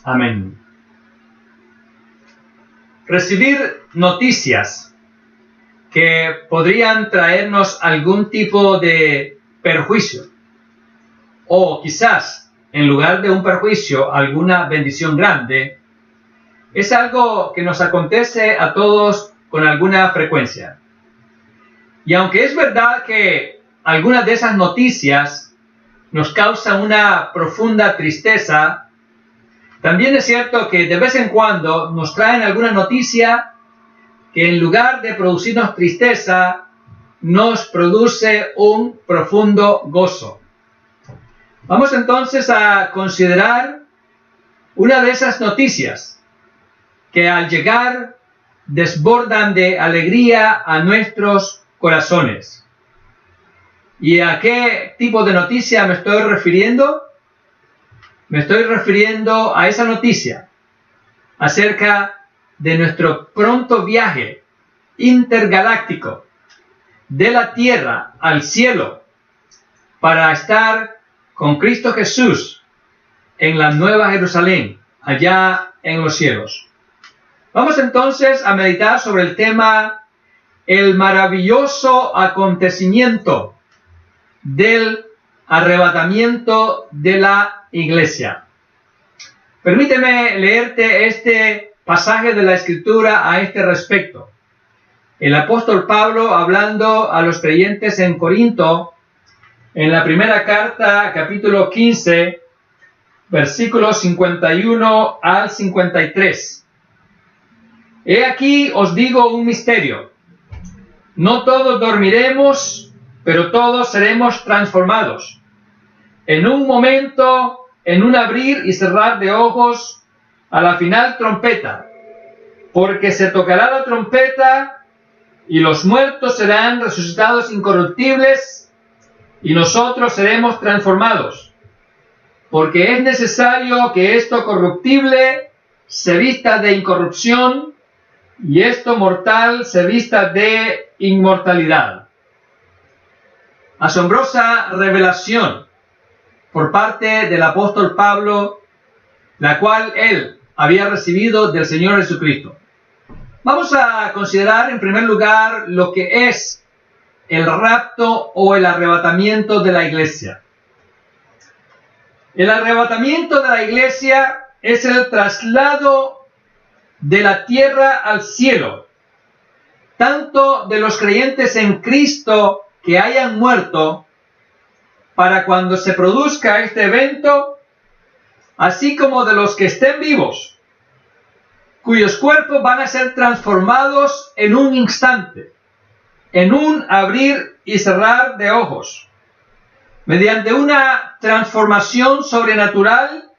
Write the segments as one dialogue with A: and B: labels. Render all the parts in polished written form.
A: Amén. Recibir noticias que podrían traernos algún tipo de perjuicio, o quizás, en lugar de un perjuicio, alguna bendición grande, es algo que nos acontece a todos con alguna frecuencia. Y aunque es verdad que algunas de esas noticias nos causan una profunda tristeza, también es cierto que de vez en cuando nos traen alguna noticia que en lugar de producirnos tristeza, nos produce un profundo gozo. Vamos entonces a considerar una de esas noticias que al llegar desbordan de alegría a nuestros corazones. ¿Y a qué tipo de noticia me estoy refiriendo? Me estoy refiriendo a esa noticia acerca de nuestro pronto viaje intergaláctico de la tierra al cielo para estar con Cristo Jesús en la Nueva Jerusalén, allá en los cielos. Vamos entonces a meditar sobre el tema el maravilloso acontecimiento del arrebatamiento de la iglesia. Permíteme leerte este pasaje de la Escritura a este respecto. El apóstol Pablo, hablando a los creyentes en Corinto, en la primera carta, capítulo 15, versículos 51 al 53. He aquí os digo un misterio. No todos dormiremos, pero todos seremos transformados. En un momento, en un abrir y cerrar de ojos, a la final trompeta. Porque se tocará la trompeta y los muertos serán resucitados incorruptibles y nosotros seremos transformados. Porque es necesario que esto corruptible se vista de incorrupción y esto mortal se vista de inmortalidad. Asombrosa revelación por parte del apóstol Pablo, la cual él había recibido del Señor Jesucristo. Vamos a considerar en primer lugar lo que es el rapto o el arrebatamiento de la iglesia. El arrebatamiento de la iglesia es el traslado de la tierra al cielo, tanto de los creyentes en Cristo que hayan muerto, para cuando se produzca este evento, así como de los que estén vivos, cuyos cuerpos van a ser transformados en un instante, en un abrir y cerrar de ojos, mediante una transformación sobrenatural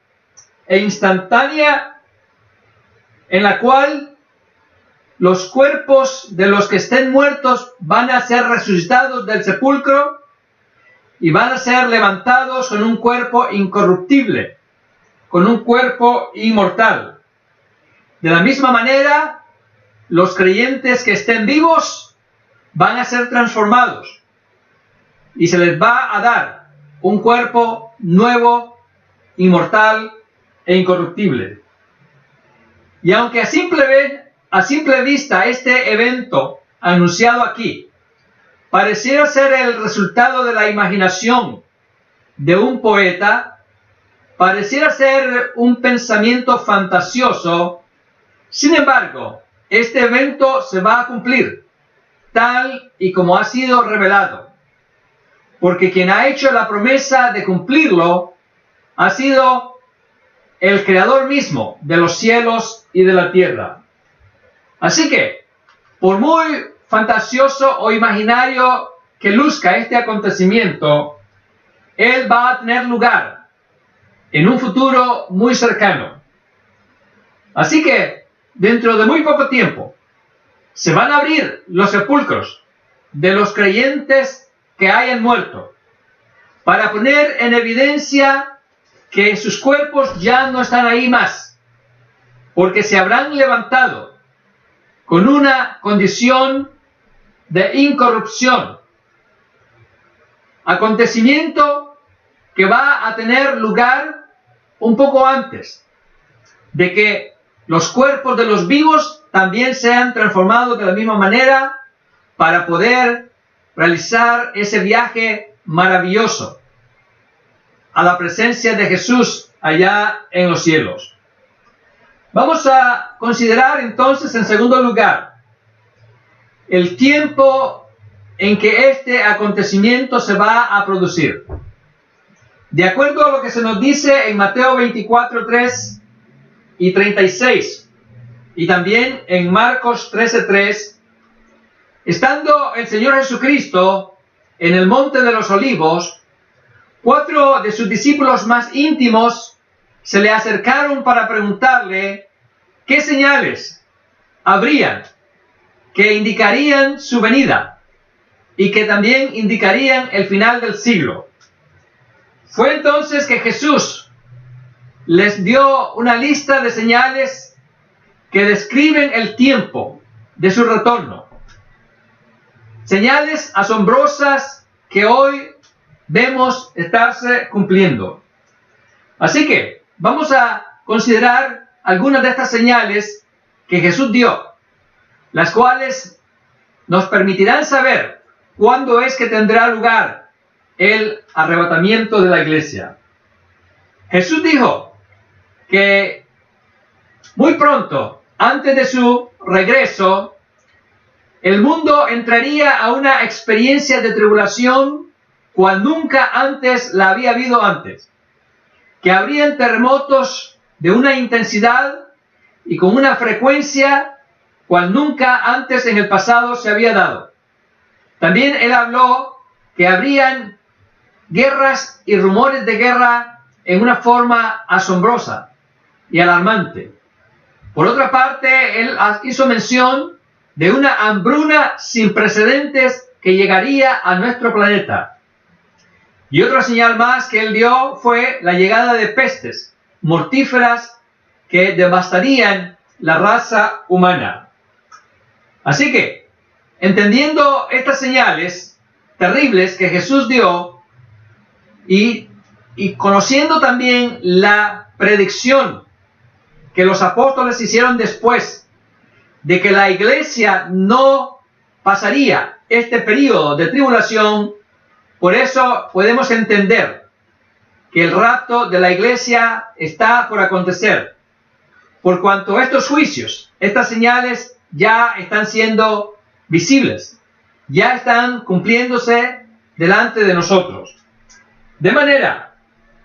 A: e instantánea, en la cual los cuerpos de los que estén muertos van a ser resucitados del sepulcro y van a ser levantados con un cuerpo incorruptible, con un cuerpo inmortal. De la misma manera, los creyentes que estén vivos van a ser transformados y se les va a dar un cuerpo nuevo, inmortal e incorruptible. Y aunque a simple vista este evento anunciado aquí pareciera ser el resultado de la imaginación de un poeta, pareciera ser un pensamiento fantasioso, sin embargo, este evento se va a cumplir tal y como ha sido revelado, porque quien ha hecho la promesa de cumplirlo ha sido el Creador mismo de los cielos y de la tierra. Así que, por muy fantasioso o imaginario que luzca este acontecimiento, él va a tener lugar en un futuro muy cercano. Así que, dentro de muy poco tiempo, se van a abrir los sepulcros de los creyentes que hayan muerto, para poner en evidencia que sus cuerpos ya no están ahí más, porque se habrán levantado con una condición de incorrupción. Acontecimiento que va a tener lugar un poco antes de que los cuerpos de los vivos también sean transformados de la misma manera para poder realizar ese viaje maravilloso a la presencia de Jesús allá en los cielos. Vamos a considerar entonces, en segundo lugar, el tiempo en que este acontecimiento se va a producir. De acuerdo a lo que se nos dice en Mateo 24, 3 y 36, y también en Marcos 13, 3, estando el Señor Jesucristo en el Monte de los Olivos, 4 de sus discípulos más íntimos se le acercaron para preguntarle qué señales habrían que indicarían su venida y que también indicarían el final del siglo. Fue entonces que Jesús les dio una lista de señales que describen el tiempo de su retorno. Señales asombrosas que hoy vemos estarse cumpliendo. Así que vamos a considerar algunas de estas señales que Jesús dio, las cuales nos permitirán saber cuándo es que tendrá lugar el arrebatamiento de la iglesia. Jesús dijo que muy pronto, antes de su regreso, el mundo entraría a una experiencia de tribulación cual nunca antes la había habido antes, que habrían terremotos de una intensidad y con una frecuencia cual nunca antes en el pasado se había dado. También él habló que habrían guerras y rumores de guerra en una forma asombrosa y alarmante. Por otra parte, él hizo mención de una hambruna sin precedentes que llegaría a nuestro planeta. Y otra señal más que él dio fue la llegada de pestes mortíferas que devastarían la raza humana. Así que, entendiendo estas señales terribles que Jesús dio y conociendo también la predicción que los apóstoles hicieron después de que la iglesia no pasaría este periodo de tribulación, por eso podemos entender que el rapto de la iglesia está por acontecer, por cuanto estos juicios, estas señales ya están siendo visibles, ya están cumpliéndose delante de nosotros. De manera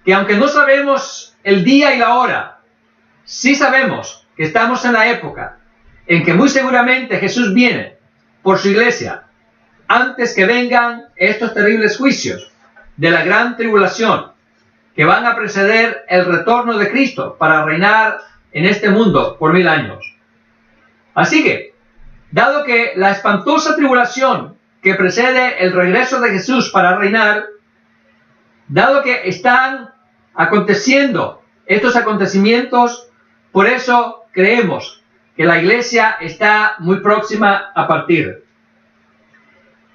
A: que aunque no sabemos el día y la hora, sí sabemos que estamos en la época en que muy seguramente Jesús viene por su iglesia antes que vengan estos terribles juicios de la gran tribulación que van a preceder el retorno de Cristo para reinar en este mundo por 1000 años. Así que, dado que la espantosa tribulación que precede el regreso de Jesús para reinar, dado que están aconteciendo estos acontecimientos, por eso creemos que la iglesia está muy próxima a partir.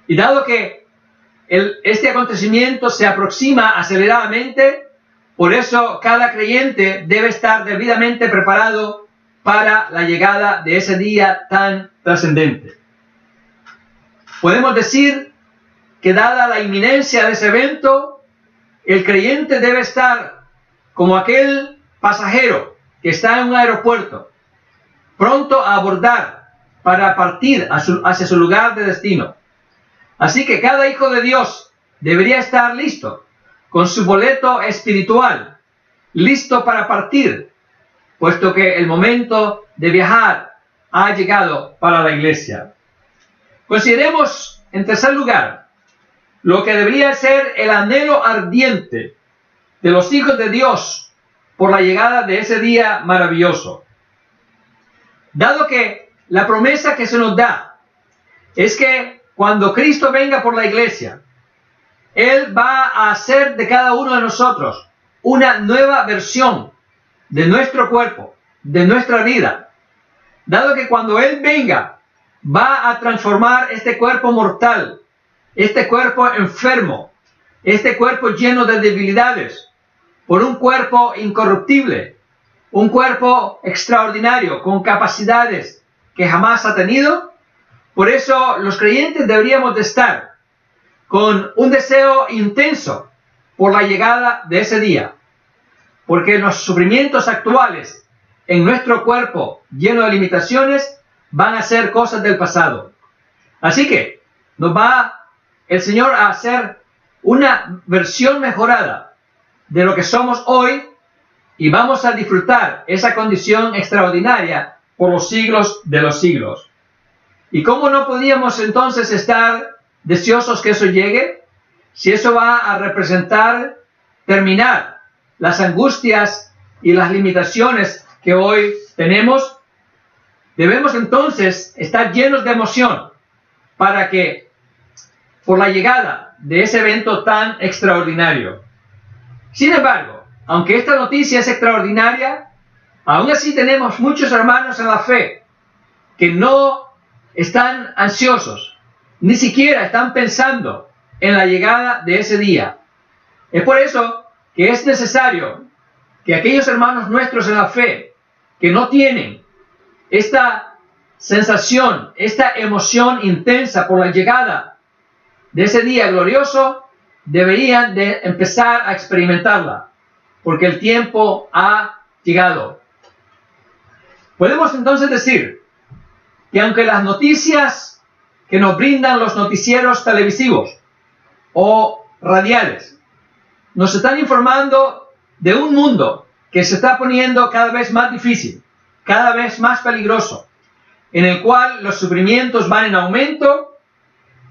A: Y dado que este acontecimiento se aproxima aceleradamente, por eso cada creyente debe estar debidamente preparado para la llegada de ese día tan trascendente. Podemos decir que dada la inminencia de ese evento, el creyente debe estar como aquel pasajero que está en un aeropuerto, pronto a abordar para partir hacia su lugar de destino. Así que cada hijo de Dios debería estar listo, con su boleto espiritual, listo para partir, puesto que el momento de viajar ha llegado para la iglesia. Consideremos, en tercer lugar, lo que debería ser el anhelo ardiente de los hijos de Dios por la llegada de ese día maravilloso. Dado que la promesa que se nos da es que cuando Cristo venga por la iglesia, Él va a hacer de cada uno de nosotros una nueva versión de nuestro cuerpo, de nuestra vida. Dado que cuando Él venga, va a transformar este cuerpo mortal, este cuerpo enfermo, este cuerpo lleno de debilidades, por un cuerpo incorruptible, un cuerpo extraordinario, con capacidades que jamás ha tenido. Por eso los creyentes deberíamos de estar con un deseo intenso por la llegada de ese día, porque los sufrimientos actuales en nuestro cuerpo lleno de limitaciones van a ser cosas del pasado. Así que nos va el Señor a hacer una versión mejorada de lo que somos hoy y vamos a disfrutar esa condición extraordinaria por los siglos de los siglos. ¿Y cómo no podíamos entonces estar deseosos que eso llegue? Si eso va a representar terminar las angustias y las limitaciones que hoy tenemos, debemos entonces estar llenos de emoción para que por la llegada de ese evento tan extraordinario. Sin embargo, aunque esta noticia es extraordinaria, aún así tenemos muchos hermanos en la fe que no están ansiosos, ni siquiera están pensando en la llegada de ese día. Es por eso que es necesario que aquellos hermanos nuestros en la fe que no tienen esta sensación, esta emoción intensa por la llegada de ese día glorioso, deberían de empezar a experimentarla, porque el tiempo ha llegado. Podemos entonces decir que aunque las noticias que nos brindan los noticieros televisivos o radiales nos están informando de un mundo que se está poniendo cada vez más difícil, cada vez más peligroso, en el cual los sufrimientos van en aumento.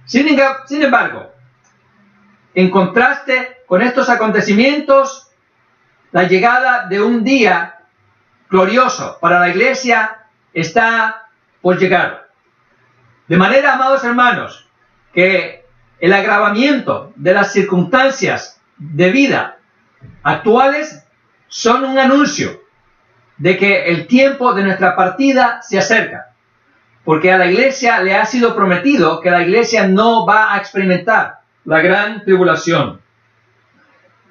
A: Sin embargo, en contraste con estos acontecimientos, la llegada de un día glorioso para la iglesia está por llegar. De manera, amados hermanos, que el agravamiento de las circunstancias de vida actuales son un anuncio de que el tiempo de nuestra partida se acerca, porque a la iglesia le ha sido prometido que la iglesia no va a experimentar la gran tribulación.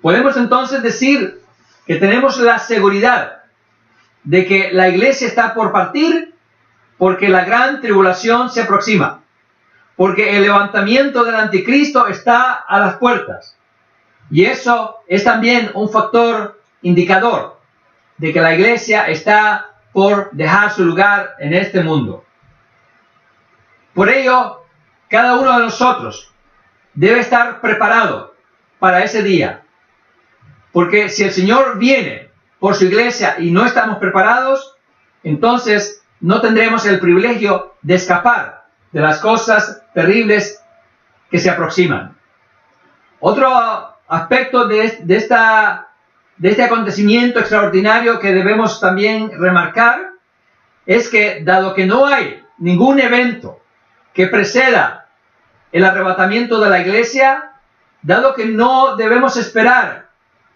A: Podemos entonces decir que tenemos la seguridad de que la iglesia está por partir porque la gran tribulación se aproxima, porque el levantamiento del anticristo está a las puertas. Y eso es también un factor indicador de que la iglesia está por dejar su lugar en este mundo. Por ello, cada uno de nosotros debe estar preparado para ese día. Porque si el Señor viene por su iglesia y no estamos preparados, entonces no tendremos el privilegio de escapar de las cosas terribles que se aproximan. Otro aspecto de este acontecimiento extraordinario que debemos también remarcar es que, dado que no hay ningún evento que preceda el arrebatamiento de la iglesia, dado que no debemos esperar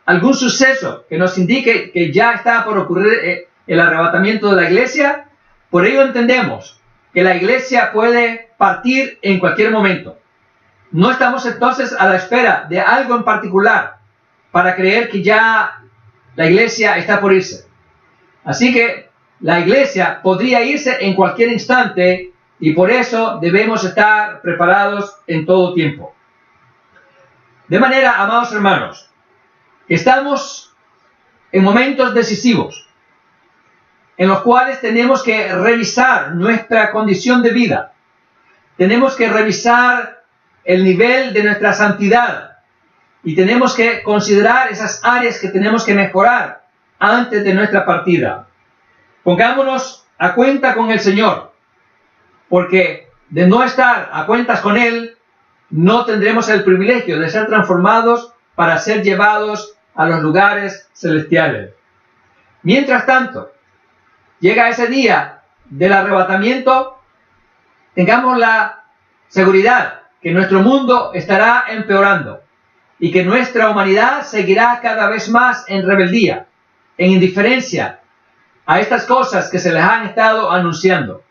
A: algún suceso que nos indique que ya está por ocurrir el arrebatamiento de la iglesia, por ello entendemos que la iglesia puede partir en cualquier momento. No estamos entonces a la espera de algo en particular para creer que ya la iglesia está por irse. Así que la iglesia podría irse en cualquier instante y por eso debemos estar preparados en todo tiempo. De manera, amados hermanos, estamos en momentos decisivos en los cuales tenemos que revisar nuestra condición de vida. Tenemos que revisar el nivel de nuestra santidad y tenemos que considerar esas áreas que tenemos que mejorar antes de nuestra partida. Pongámonos a cuenta con el Señor, porque de no estar a cuentas con Él, no tendremos el privilegio de ser transformados para ser llevados a los lugares celestiales. Mientras tanto, llega ese día del arrebatamiento, tengamos la seguridad que nuestro mundo estará empeorando y que nuestra humanidad seguirá cada vez más en rebeldía, en indiferencia a estas cosas que se les han estado anunciando.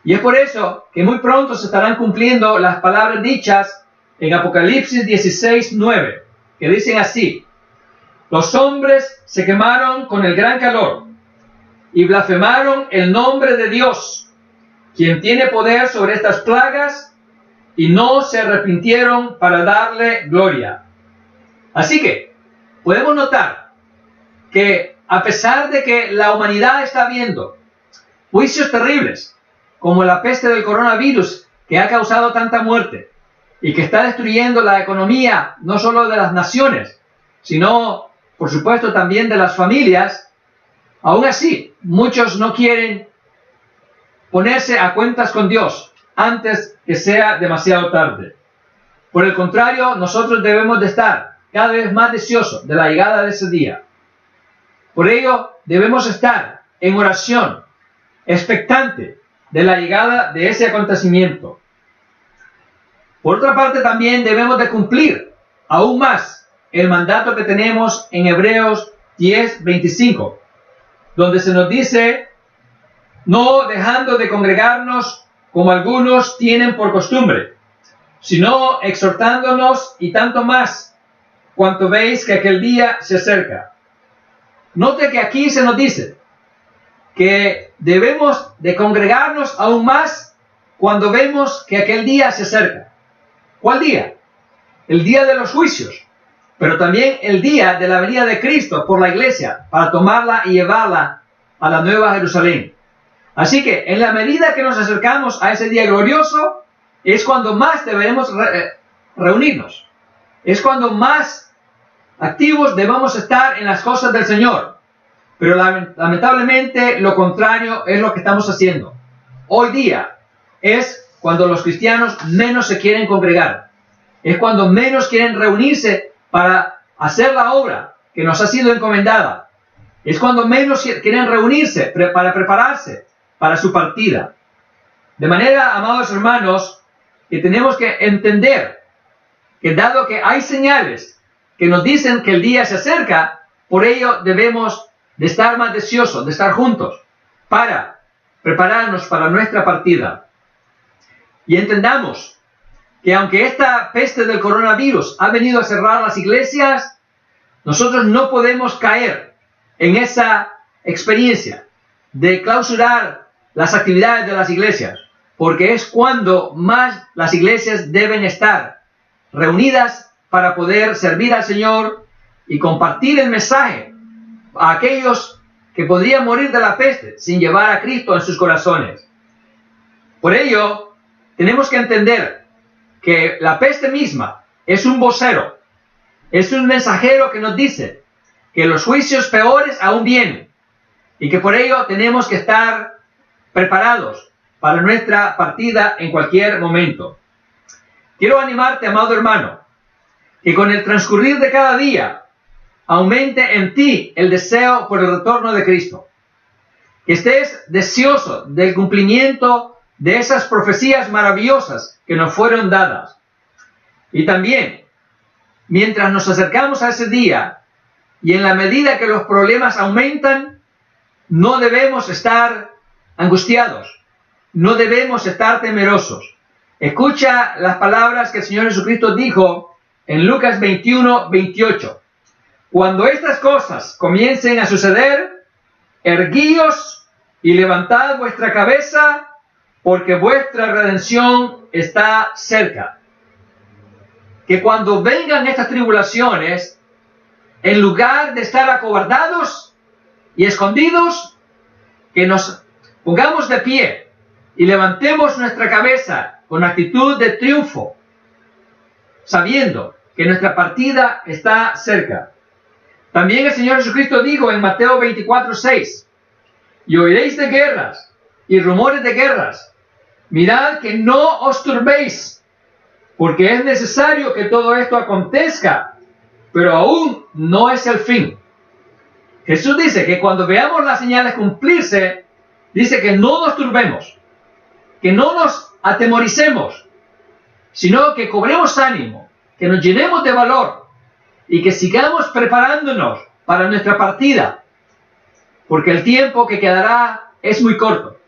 A: Y es por eso que muy pronto se estarán cumpliendo las palabras dichas en Apocalipsis 16:9, que dicen así: los hombres se quemaron con el gran calor y blasfemaron el nombre de Dios, quien tiene poder sobre estas plagas, y no se arrepintieron para darle gloria. Así que podemos notar que a pesar de que la humanidad está viendo juicios terribles, como la peste del coronavirus que ha causado tanta muerte y que está destruyendo la economía no solo de las naciones, sino por supuesto también de las familias, aún así muchos no quieren ponerse a cuentas con Dios antes que sea demasiado tarde. Por el contrario, nosotros debemos de estar cada vez más deseosos de la llegada de ese día. Por ello, debemos estar en oración, expectante de la llegada de ese acontecimiento. Por otra parte, también debemos de cumplir aún más el mandato que tenemos en Hebreos 10:25, donde se nos dice: no dejando de congregarnos como algunos tienen por costumbre, sino exhortándonos, y tanto más cuanto veis que aquel día se acerca. Note que aquí se nos dice que debemos de congregarnos aún más cuando vemos que aquel día se acerca. ¿Cuál día? El día de los juicios, pero también el día de la venida de Cristo por la iglesia para tomarla y llevarla a la Nueva Jerusalén. Así que en la medida que nos acercamos a ese día glorioso, es cuando más deberemos reunirnos. Es cuando más activos debemos estar en las cosas del Señor. Pero lamentablemente lo contrario es lo que estamos haciendo. Hoy día es cuando los cristianos menos se quieren congregar. Es cuando menos quieren reunirse para hacer la obra que nos ha sido encomendada. Es cuando menos quieren reunirse para prepararse para su partida. De manera, amados hermanos, que tenemos que entender que dado que hay señales que nos dicen que el día se acerca, por ello debemos de estar más deseosos, de estar juntos, para prepararnos para nuestra partida. Y entendamos que aunque esta peste del coronavirus ha venido a cerrar las iglesias, nosotros no podemos caer en esa experiencia de clausurar las actividades de las iglesias, porque es cuando más las iglesias deben estar reunidas para poder servir al Señor y compartir el mensaje a aquellos que podrían morir de la peste sin llevar a Cristo en sus corazones. Por ello, tenemos que entender que la peste misma es un vocero, es un mensajero que nos dice que los juicios peores aún vienen y que por ello tenemos que estar preparados para nuestra partida en cualquier momento. Quiero animarte, amado hermano, que con el transcurrir de cada día aumente en ti el deseo por el retorno de Cristo. Que estés deseoso del cumplimiento de esas profecías maravillosas que nos fueron dadas. Y también, mientras nos acercamos a ese día, y en la medida que los problemas aumentan, no debemos estar angustiados, no debemos estar temerosos. Escucha las palabras que el Señor Jesucristo dijo en Lucas 21:28. Cuando estas cosas comiencen a suceder, erguíos y levantad vuestra cabeza, porque vuestra redención está cerca. Que cuando vengan estas tribulaciones, en lugar de estar acobardados y escondidos, que nos pongamos de pie y levantemos nuestra cabeza con actitud de triunfo, sabiendo que nuestra partida está cerca. También el Señor Jesucristo dijo en Mateo 24:6, y oiréis de guerras y rumores de guerras. Mirad que no os turbéis, porque es necesario que todo esto acontezca, pero aún no es el fin. Jesús dice que cuando veamos las señales cumplirse, dice que no nos turbemos, que no nos atemoricemos, sino que cobremos ánimo, que nos llenemos de valor y que sigamos preparándonos para nuestra partida, porque el tiempo que quedará es muy corto.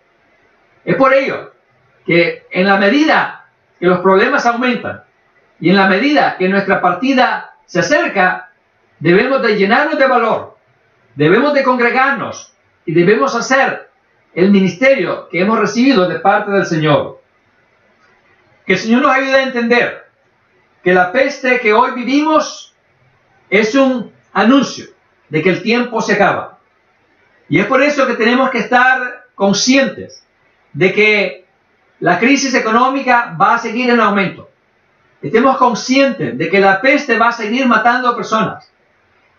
A: Es por ello que en la medida que los problemas aumentan y en la medida que nuestra partida se acerca, debemos de llenarnos de valor, debemos de congregarnos y debemos hacer el ministerio que hemos recibido de parte del Señor. Que el Señor nos ayude a entender que la peste que hoy vivimos es un anuncio de que el tiempo se acaba. Y es por eso que tenemos que estar conscientes de que la crisis económica va a seguir en aumento. Estemos conscientes de que la peste va a seguir matando a personas.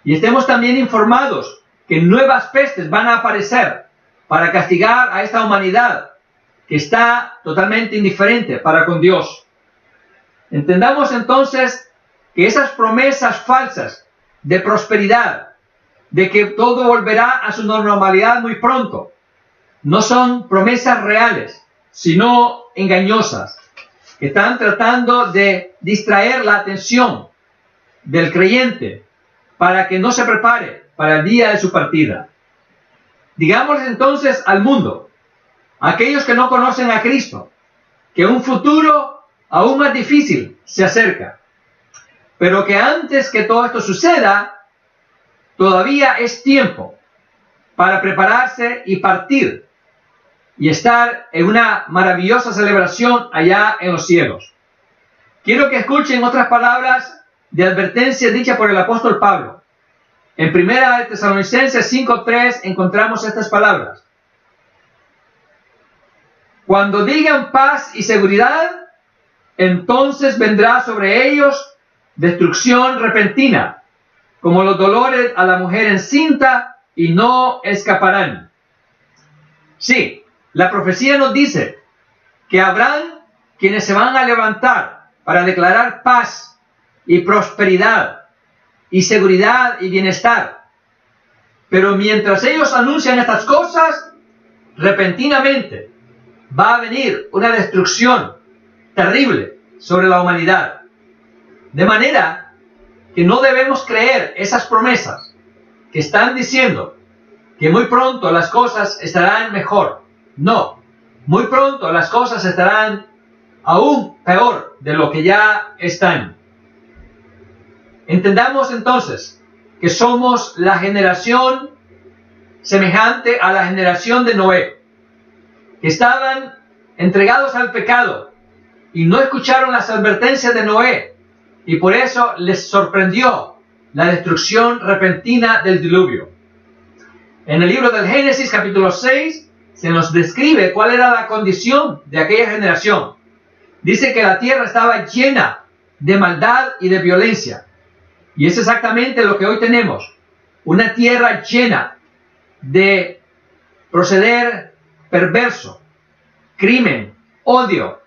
A: Y estemos también informados que nuevas pestes van a aparecer para castigar a esta humanidad que está totalmente indiferente para con Dios. Entendamos entonces que esas promesas falsas de prosperidad, de que todo volverá a su normalidad muy pronto, no son promesas reales, sino engañosas, que están tratando de distraer la atención del creyente para que no se prepare para el día de su partida. Digamos entonces al mundo, a aquellos que no conocen a Cristo, que un futuro aún más difícil se acerca, pero que antes que todo esto suceda, todavía es tiempo para prepararse y partir y estar en una maravillosa celebración allá en los cielos. Quiero que escuchen otras palabras de advertencia dicha por el apóstol Pablo. En 1 Tesalonicenses 5:3 encontramos estas palabras. Cuando digan paz y seguridad, entonces vendrá sobre ellos destrucción repentina, como los dolores a la mujer encinta, y no escaparán. Sí, la profecía nos dice que habrán quienes se van a levantar para declarar paz y prosperidad y seguridad y bienestar. Pero mientras ellos anuncian estas cosas, repentinamente va a venir una destrucción terrible sobre la humanidad. De manera que no debemos creer esas promesas que están diciendo que muy pronto las cosas estarán mejor. No, muy pronto las cosas estarán aún peor de lo que ya están. Entendamos entonces que somos la generación semejante a la generación de Noé, que estaban entregados al pecado y no escucharon las advertencias de Noé, y por eso les sorprendió la destrucción repentina del diluvio. En el libro del Génesis capítulo 6 se nos describe cuál era la condición de aquella generación. Dice que la tierra estaba llena de maldad y de violencia. Y es exactamente lo que hoy tenemos. Una tierra llena de proceder perverso, crimen, odio,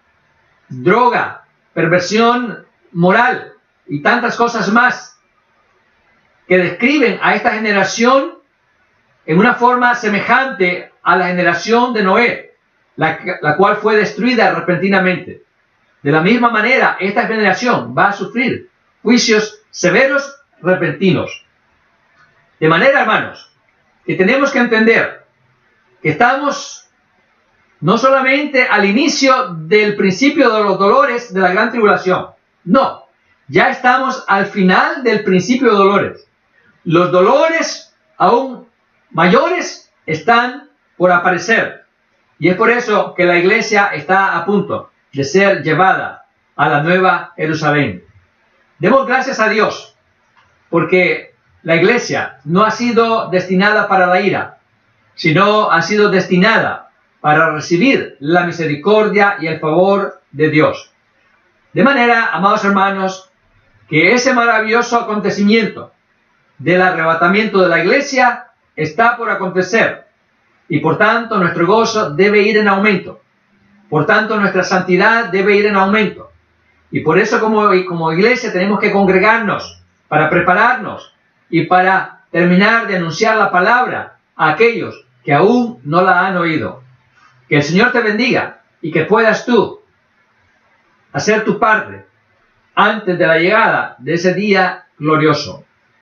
A: droga, perversión moral y tantas cosas más que describen a esta generación en una forma semejante a la generación de Noé, la cual fue destruida repentinamente. De la misma manera, esta generación va a sufrir juicios severos repentinos. De manera, hermanos, que tenemos que entender que estamos no solamente al inicio del principio de los dolores de la gran tribulación, no, ya estamos al final del principio de dolores. Los dolores aún mayores están por aparecer, y es por eso que la iglesia está a punto de ser llevada a la nueva Jerusalén. Demos gracias a Dios, porque la iglesia no ha sido destinada para la ira, sino ha sido destinada para recibir la misericordia y el favor de Dios. De manera, amados hermanos, que ese maravilloso acontecimiento del arrebatamiento de la iglesia está por acontecer, y por tanto nuestro gozo debe ir en aumento. Por tanto, nuestra santidad debe ir en aumento. Y por eso como iglesia tenemos que congregarnos para prepararnos y para terminar de anunciar la palabra a aquellos que aún no la han oído. Que el Señor te bendiga y que puedas tú hacer tu parte antes de la llegada de ese día glorioso.